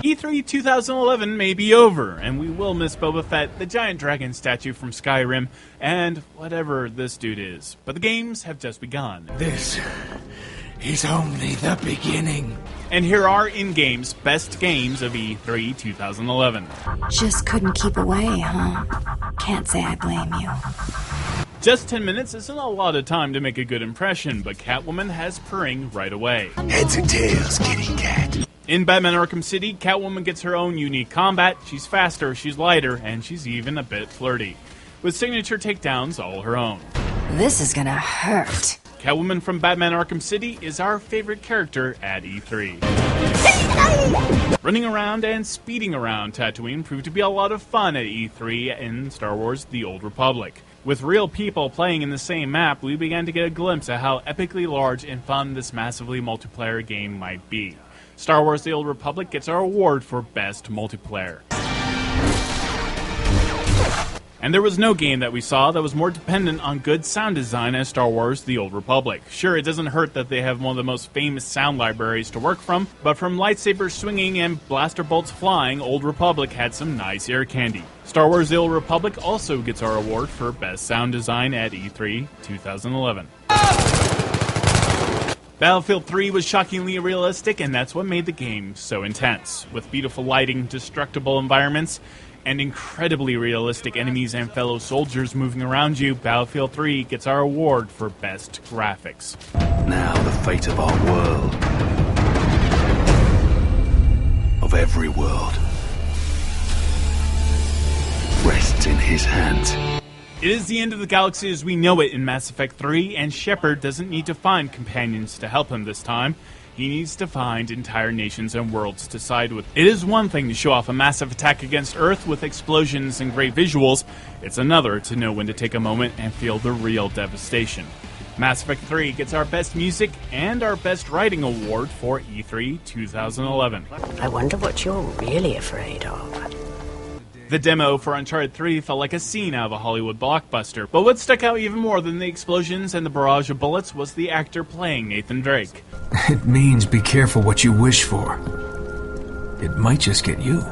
E3 2011 may be over, and we will miss Boba Fett, the giant dragon statue from Skyrim, and whatever this dude is. But the games have just begun. This is only the beginning. And here are in-game's best games of E3 2011. Just couldn't keep away, huh? Can't say I blame you. Just 10 minutes isn't a lot of time to make a good impression, but Catwoman has purring right away. Heads and tails, kitty cat. In Batman Arkham City, Catwoman gets her own unique combat. She's faster, she's lighter, and she's even a bit flirty, with signature takedowns all her own. This is gonna hurt. Catwoman from Batman Arkham City is our favorite character at E3. Running around and speeding around Tatooine proved to be a lot of fun at E3 in Star Wars The Old Republic. With real people playing in the same map, we began to get a glimpse at how epically large and fun this massively multiplayer game might be. Star Wars The Old Republic gets our award for Best Multiplayer. And there was no game that we saw that was more dependent on good sound design as Star Wars The Old Republic. Sure, it doesn't hurt that they have one of the most famous sound libraries to work from, but from lightsabers swinging and blaster bolts flying, Old Republic had some nice ear candy. Star Wars The Old Republic also gets our award for Best Sound Design at E3 2011. Battlefield 3 was shockingly realistic, and that's what made the game so intense. With beautiful lighting, destructible environments, and incredibly realistic enemies and fellow soldiers moving around you, Battlefield 3 gets our award for Best Graphics. Now the fate of our world, of every world, rests in his hands. It is the end of the galaxy as we know it in Mass Effect 3, and Shepard doesn't need to find companions to help him this time. He needs to find entire nations and worlds to side with. It is one thing to show off a massive attack against Earth with explosions and great visuals. It's another to know when to take a moment and feel the real devastation. Mass Effect 3 gets our Best Music and our Best Writing Award for E3 2011. I wonder what you're really afraid of. The demo for Uncharted 3 felt like a scene out of a Hollywood blockbuster, but what stuck out even more than the explosions and the barrage of bullets was the actor playing Nathan Drake. It means be careful what you wish for. It might just get you.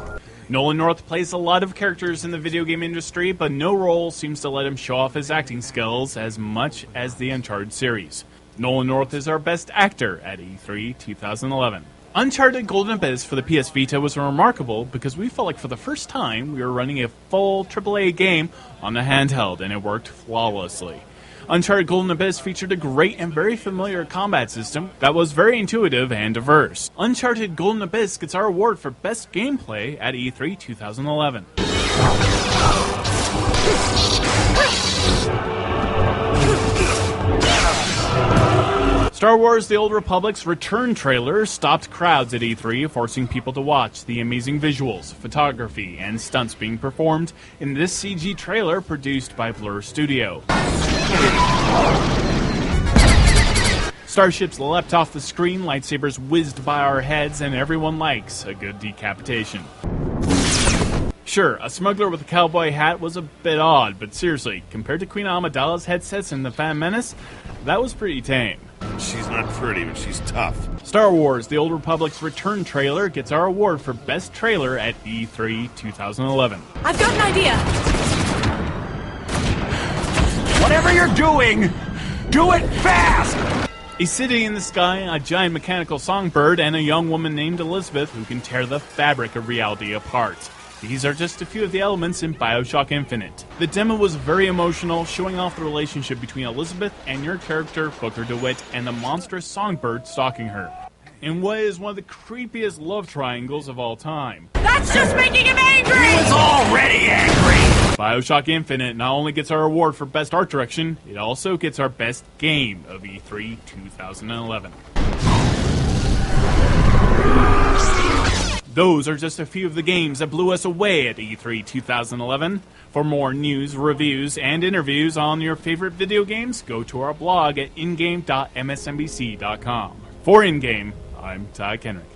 Nolan North plays a lot of characters in the video game industry, but no role seems to let him show off his acting skills as much as the Uncharted series. Nolan North is our Best Actor at E3 2011. Uncharted Golden Abyss for the PS Vita was remarkable because we felt like for the first time we were running a full AAA game on a handheld, and it worked flawlessly. Uncharted Golden Abyss featured a great and very familiar combat system that was very intuitive and diverse. Uncharted Golden Abyss gets our award for Best Gameplay at E3 2011. Star Wars The Old Republic's return trailer stopped crowds at E3, forcing people to watch the amazing visuals, photography, and stunts being performed in this CG trailer produced by Blur Studio. Starships leapt off the screen, lightsabers whizzed by our heads, and everyone likes a good decapitation. Sure, a smuggler with a cowboy hat was a bit odd, but seriously, compared to Queen Amidala's headsets in The Phantom Menace, that was pretty tame. She's not pretty, but she's tough. Star Wars The Old Republic's return trailer gets our award for Best Trailer at E3 2011. I've got an idea! Whatever you're doing, do it fast! A city in the sky, a giant mechanical songbird, and a young woman named Elizabeth who can tear the fabric of reality apart. These are just a few of the elements in BioShock Infinite. The demo was very emotional, showing off the relationship between Elizabeth and your character, Booker DeWitt, and the monstrous songbird stalking her, in what is one of the creepiest love triangles of all time. That's just making him angry! He was already angry! BioShock Infinite not only gets our award for Best Art Direction, it also gets our Best Game of E3 2011. Those are just a few of the games that blew us away at E3 2011. For more news, reviews, and interviews on your favorite video games, go to our blog at ingame.msnbc.com. For InGame, I'm Ty Kenrick.